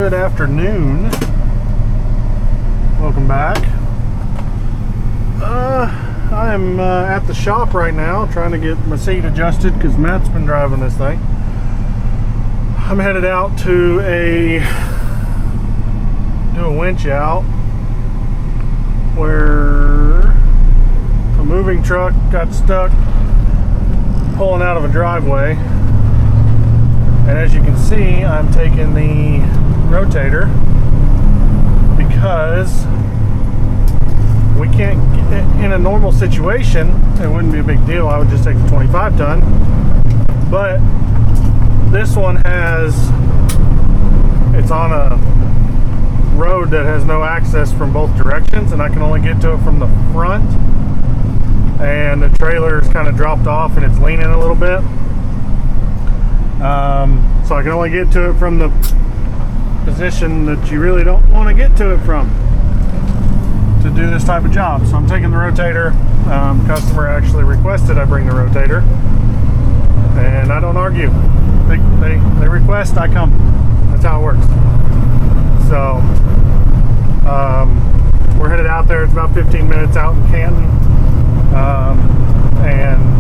Good afternoon. Welcome back. I am at the shop right now trying to get my seat adjusted because Matt's been driving this thing. I'm headed out to do a winch out where a moving truck got stuck pulling out of a driveway. And as you can see, I'm taking the rotator because we can't get, in a normal situation, it wouldn't be a big deal. I would just take the 25 ton. But this one it's on a road that has no access from both directions, and I can only get to it from the front. And the trailer is kind of dropped off and it's leaning a little bit. So I can only get to it from the position that you really don't want to get to it from to do this type of job. So I'm taking the rotator. Customer actually requested I bring the rotator, and I don't argue. They request, I come. That's how it works. So we're headed out there. It's about 15 minutes out in Canton, and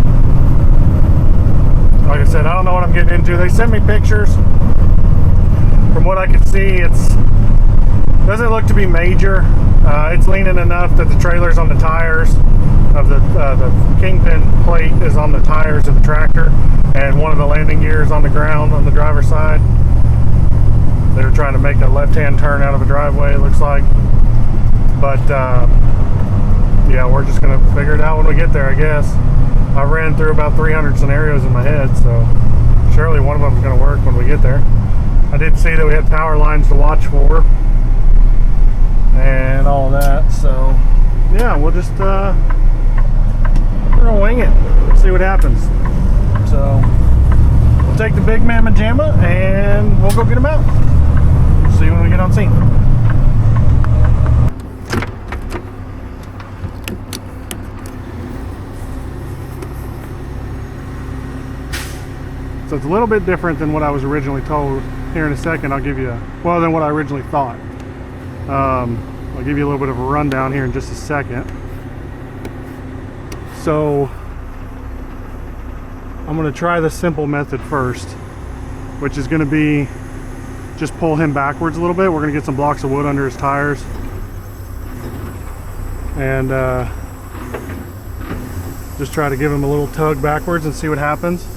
like I said, I don't know what I'm getting into. They sent me pictures. From what I can see, doesn't look to be major. It's leaning enough that the trailer's on the tires of the kingpin plate is on the tires of the tractor, and one of the landing gears on the ground on the driver's side. They're trying to make a left-hand turn out of a driveway, it looks like. But yeah, we're just gonna figure it out when we get there, I guess. I ran through about 300 scenarios in my head, so surely one of them is going to work when we get there. I did see that we had power lines to watch for and all that, so yeah, we'll just we're gonna wing it, see what happens. So we'll take the big mamma jamma and we'll go get them out. See you when we get on scene. So it's a little bit different than what I was originally told. Here in a second, I'll give you than what I originally thought. I'll give you a little bit of a rundown here in just a second. So I'm going to try the simple method first, which is going to be just pull him backwards a little bit. We're going to get some blocks of wood under his tires and just try to give him a little tug backwards and see what happens.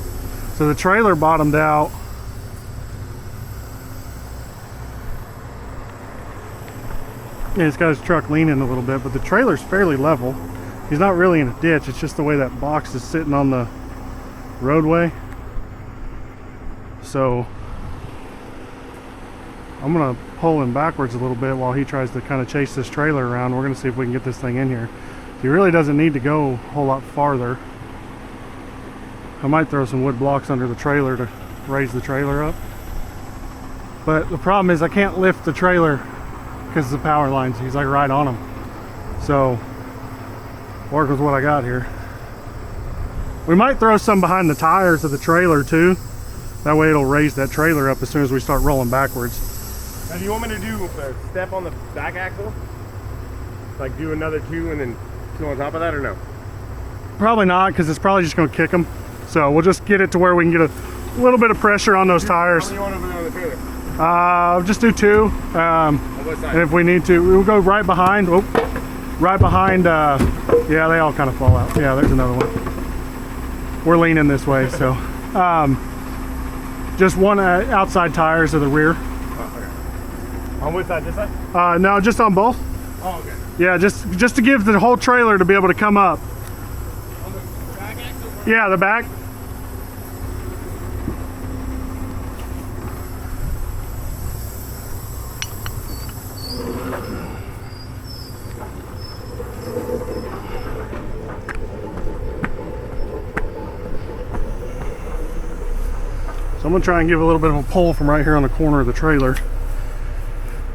So the trailer bottomed out. Yeah, he's got his truck leaning a little bit, but the trailer's fairly level. He's not really in a ditch, it's just the way that box is sitting on the roadway. So I'm gonna pull him backwards a little bit while he tries to kind of chase this trailer around. We're gonna see if we can get this thing in here. He really doesn't need to go a whole lot farther. I might throw some wood blocks under the trailer to raise the trailer up. But the problem is I can't lift the trailer because of the power lines. He's like right on them. So, work with what I got here. We might throw some behind the tires of the trailer too. That way it'll raise that trailer up as soon as we start rolling backwards. Now do you want me to do a step on the back axle? Like do another two and then two on top of that, or no? Probably not, because it's probably just going to kick them. So we'll just get it to where we can get a little bit of pressure on those tires. How many you want over there on the trailer? Just do two. On what side? And if we need to, we'll go right behind. Oh, right behind. Yeah, they all kind of fall out. Yeah, there's another one. We're leaning this way, so just one outside tires of the rear. Oh, okay. On which side? This side? No, just on both. Oh, okay. Yeah, just to give the whole trailer to be able to come up. On the back axle? Yeah, the back. So I'm gonna try and give a little bit of a pull from right here on the corner of the trailer.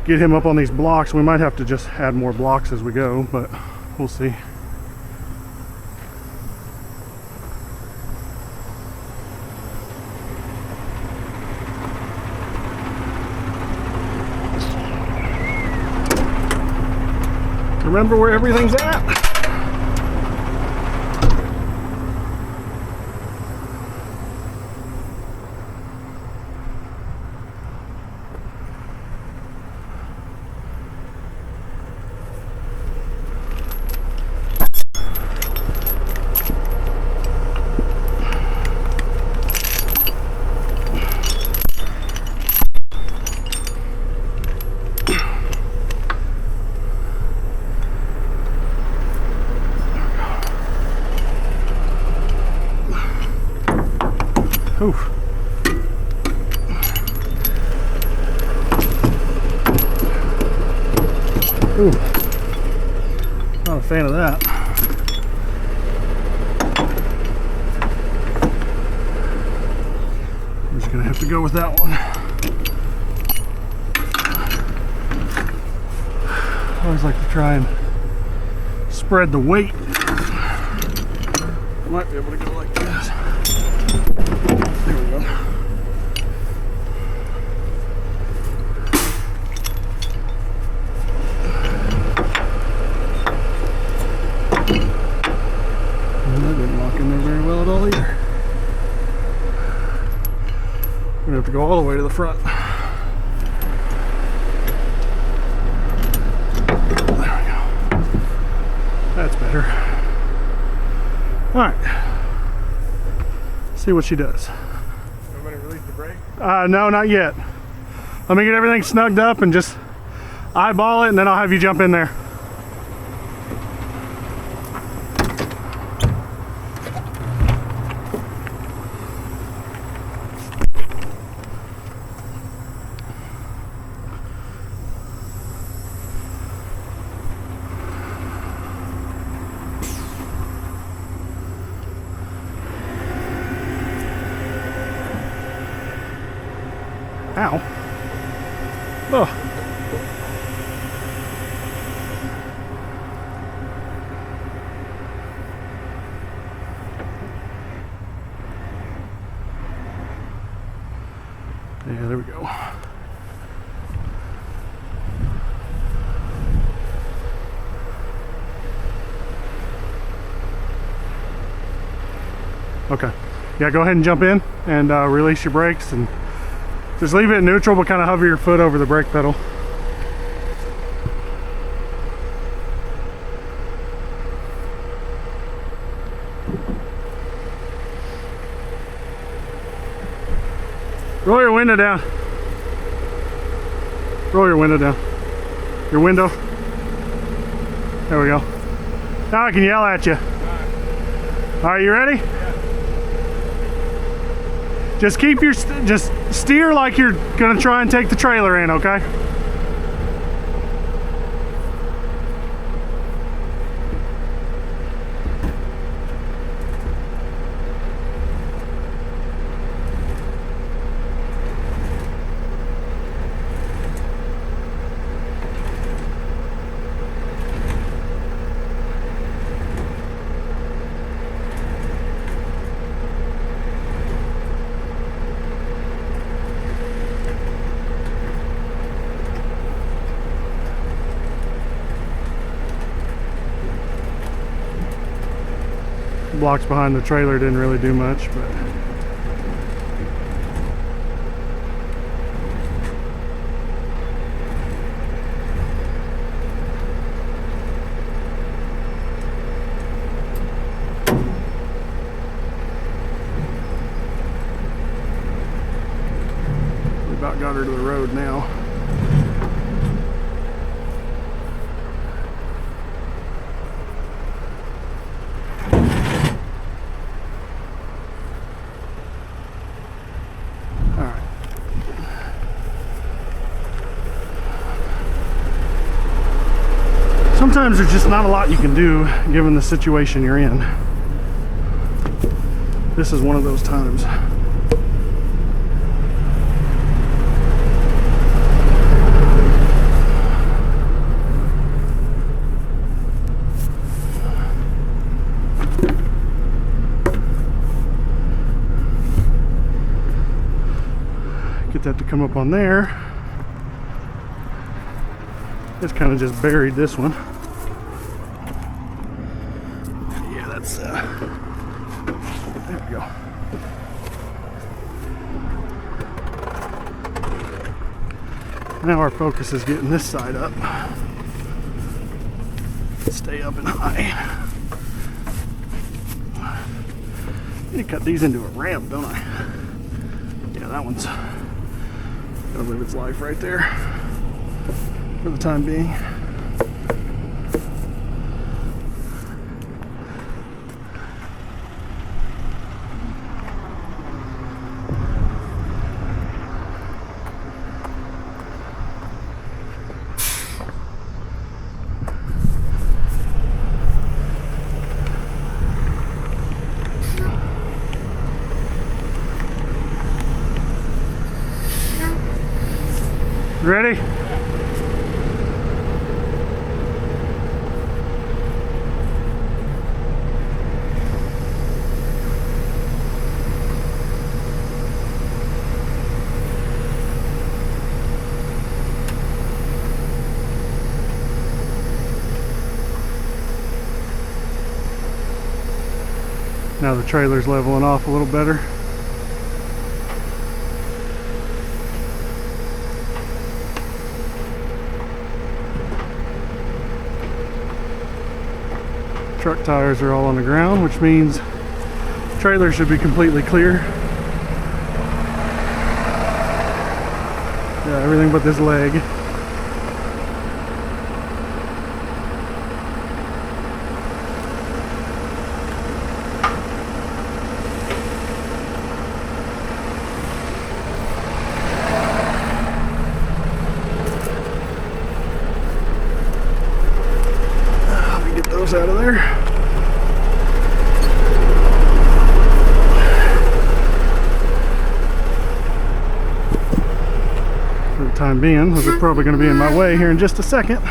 Get him up on these blocks. We might have to just add more blocks as we go, but we'll see. remember where everything's at. Oof. Ooh. Not a fan of that. I'm just gonna have to go with that one. I always like to try and spread the weight. Might be able to go like this. There we go. That didn't lock in there very well at all either. We're gonna have to go all the way to the front. There we go. That's better. All right. See what she does. I'm gonna release the brake. No, not yet. Let me get everything snugged up and just eyeball it, and then I'll have you jump in there. Ow. Oh. Yeah, there we go. Okay. Yeah, go ahead and jump in and release your brakes and just leave it in neutral, but kind of hover your foot over the brake pedal. Roll your window down. Roll your window down. Your window. There we go. Now I can yell at you. All right, you ready? Just keep your, just steer like you're gonna try and take the trailer in, okay? Blocks behind the trailer didn't really do much, but we about got her to the road now. Sometimes there's just not a lot you can do given the situation you're in. This is one of those times. Get that to come up on there. It's kind of just buried this one. Now our focus is getting this side up. Stay up and high. I need to cut these into a ramp, don't I? Yeah, that one's gonna live its life right there for the time being. Ready? Now the trailer's leveling off a little better. Truck tires are all on the ground, which means the trailer should be completely clear. Yeah, everything but this leg. Let me get those out of there. For the time being, those are probably going to be in my way here in just a second.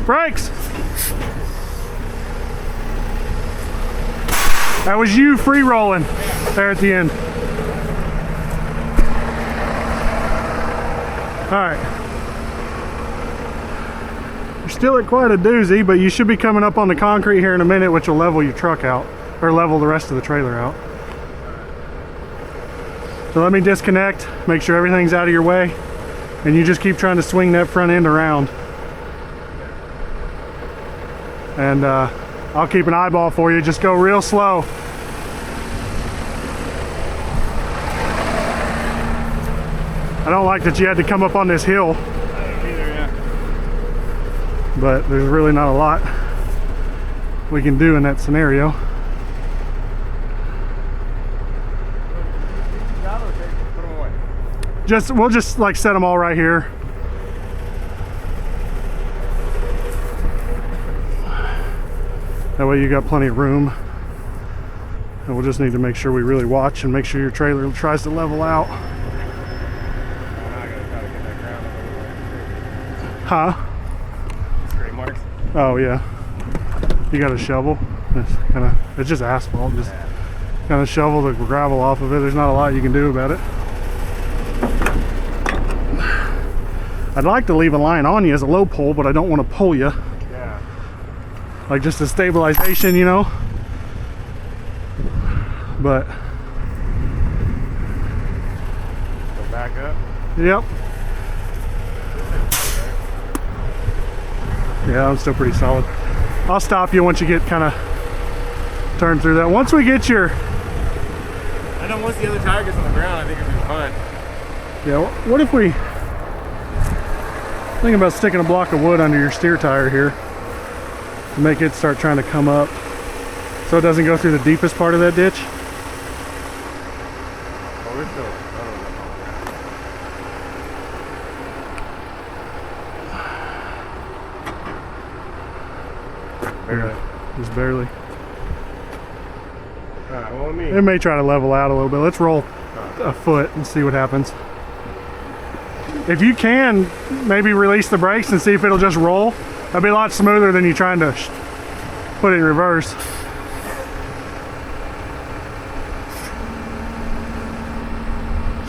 Brakes! That was you free rolling there at the end. All right. You're still at quite a doozy, but you should be coming up on the concrete here in a minute, which will level your truck out, or level the rest of the trailer out. So let me disconnect, make sure everything's out of your way, and you just keep trying to swing that front end around. And I'll keep an eyeball for you. Just go real slow. I don't like that you had to come up on this hill. I don't either, yeah. But there's really not a lot we can do in that scenario. Put them away. We'll just like set them all right here. That way you got plenty of room. And we'll just need to make sure we really watch and make sure your trailer tries to level out. Now I gotta try to get that ground Huh? straight marks. Oh yeah. You got a shovel. It's just asphalt. Just kind of shovel the gravel off of it. There's not a lot you can do about it. I'd like to leave a line on you as a low pull, but I don't want to pull you. Yeah. Like just a stabilization, you know. But Go back up. yep. Yeah, I'm still pretty solid. I'll stop you once you get kind of turned through that. Once we get your, I know once the other tire gets on the ground, I think it'll be fine. yeah, what if we think about sticking a block of wood under your steer tire here to make it start trying to come up so it doesn't go through the deepest part of that ditch? Oh, we're still, I don't know. Barely. Just barely. Alright, well, let me. It may try to level out a little bit. Let's roll a foot and see what happens. If you can, maybe release the brakes and see if it'll just roll. That'd be a lot smoother than you trying to put it in reverse.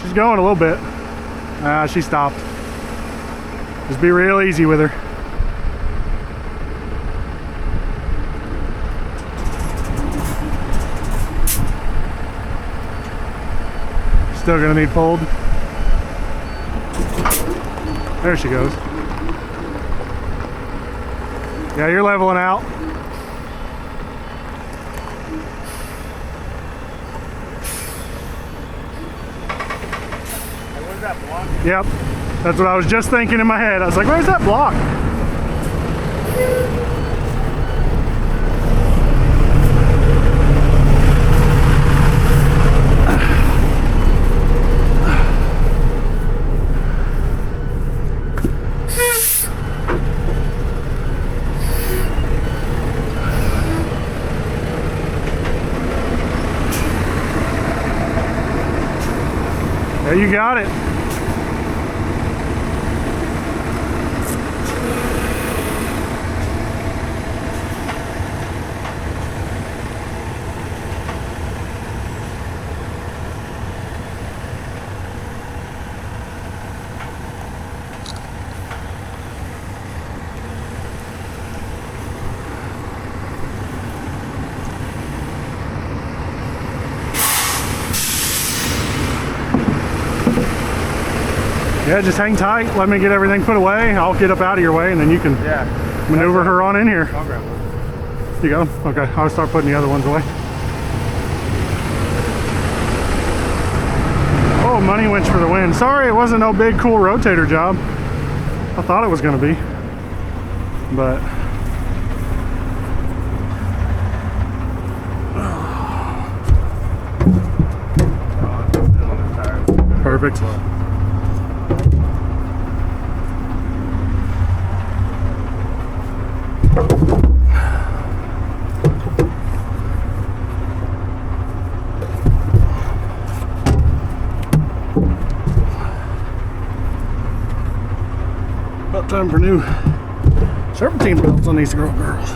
She's going a little bit. She stopped. Just be real easy with her. Still gonna need fold. There she goes. Yeah, you're leveling out. Where's that block? Yep, that's what I was just thinking in my head. I was like, where's that block? There you got it. Yeah, just hang tight. Let me get everything put away. I'll get up out of your way, and then you can maneuver her on in here. I'll grab one. You go. Okay, I'll start putting the other ones away. Oh, money winch for the win. Sorry, it wasn't no big, cool rotator job. I thought it was going to be, but perfect. About time for new serpentine belts on these girls.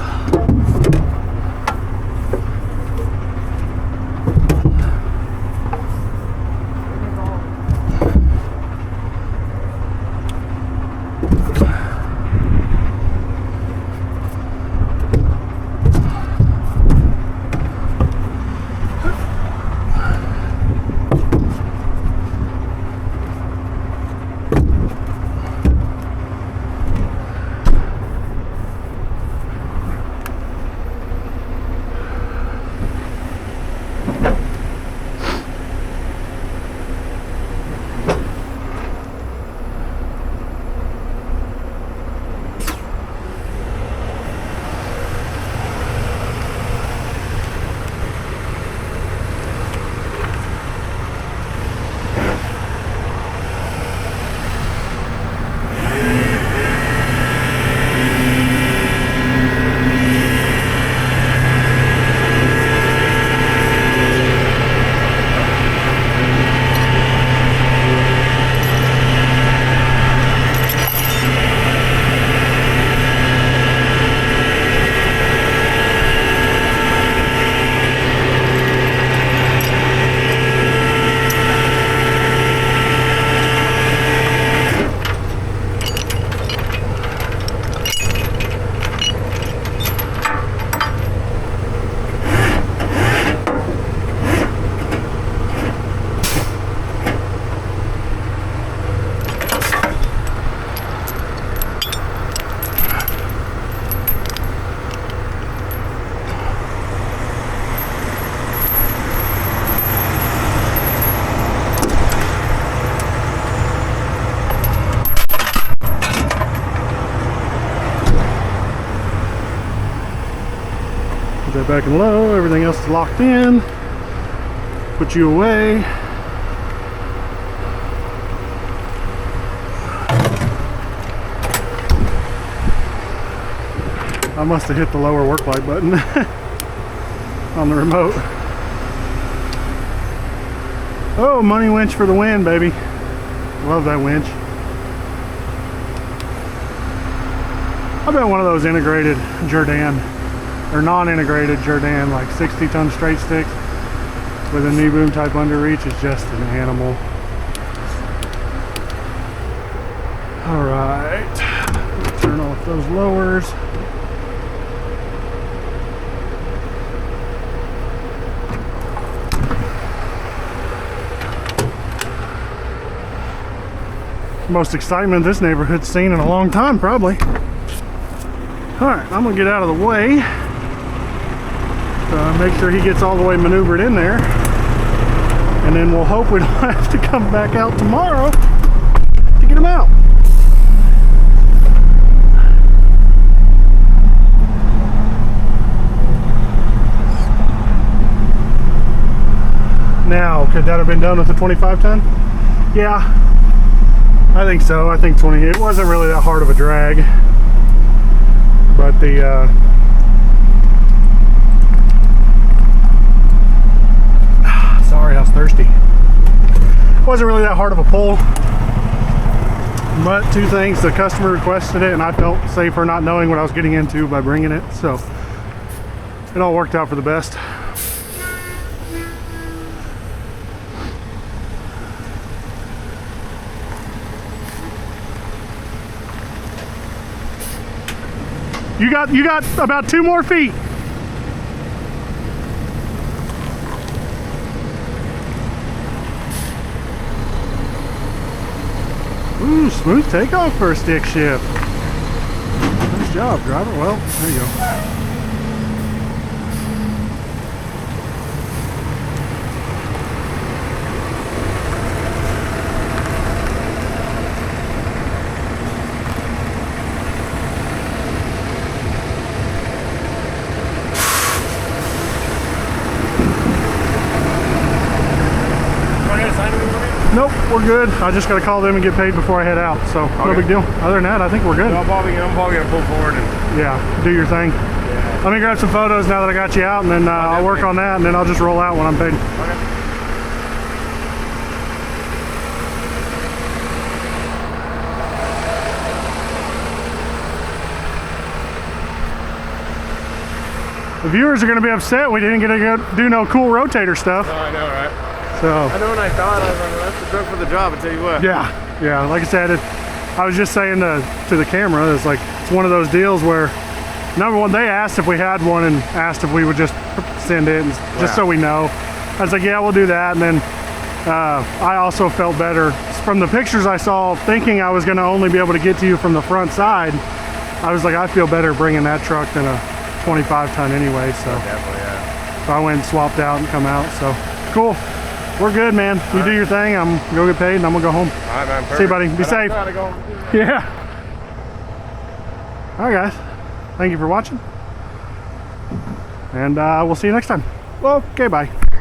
Put that back in low, everything else is locked in. Put you away. I must have hit the lower work light button on the remote. Oh, money winch for the win, baby. Love that winch. I bet one of those integrated Jordan, or non-integrated Jordan, like 60-ton straight sticks with a knee boom type under reach is just an animal. All right. those lowers. Most excitement this neighborhood's seen in a long time, probably. All right, I'm gonna get out of the way. Make sure he gets all the way maneuvered in there. And then we'll hope we don't have to come back out tomorrow to get him out. Now, could that have been done with a 25 ton? Yeah, I think so. I think 20, it wasn't really that hard of a drag. But the, sorry, I was thirsty. Wasn't really that hard of a pull. But two things, the customer requested it and I felt safer not knowing what I was getting into by bringing it. So it all worked out for the best. You got about 2 more feet. Ooh, smooth takeoff for a stick shift. Nice job, driver. Well, there you go. Nope, we're good. I just got to call them and get paid before I head out, so okay. No big deal. Other than that, I think we're good. So I'm probably gonna pull forward and yeah, do your thing. Yeah. Let me grab some photos now that I got you out, and then I'll work on that, and then I'll just roll out when I'm paid. Okay. The viewers are going to be upset we didn't get to go do no cool rotator stuff. Oh, I know, right? So I know when I thought, I was like, well, that's the truck for the job, I tell you what. Yeah, like I said, I was just saying to the camera, it's like, it's one of those deals where, number one, they asked if we had one and asked if we would just send it, and just so we know. I was like, yeah, we'll do that. And then I also felt better from the pictures I saw, thinking I was going to only be able to get to you from the front side. I was like, I feel better bringing that truck than a 25 ton anyway. So, definitely, yeah. So I went and swapped out and come out. So cool. We're good, man. You do your thing. I'm gonna go get paid and I'm gonna go home. All right, man. Perfect. See you, buddy. Be safe. Yeah. All right, guys. Thank you for watching. And we'll see you next time. Okay, bye.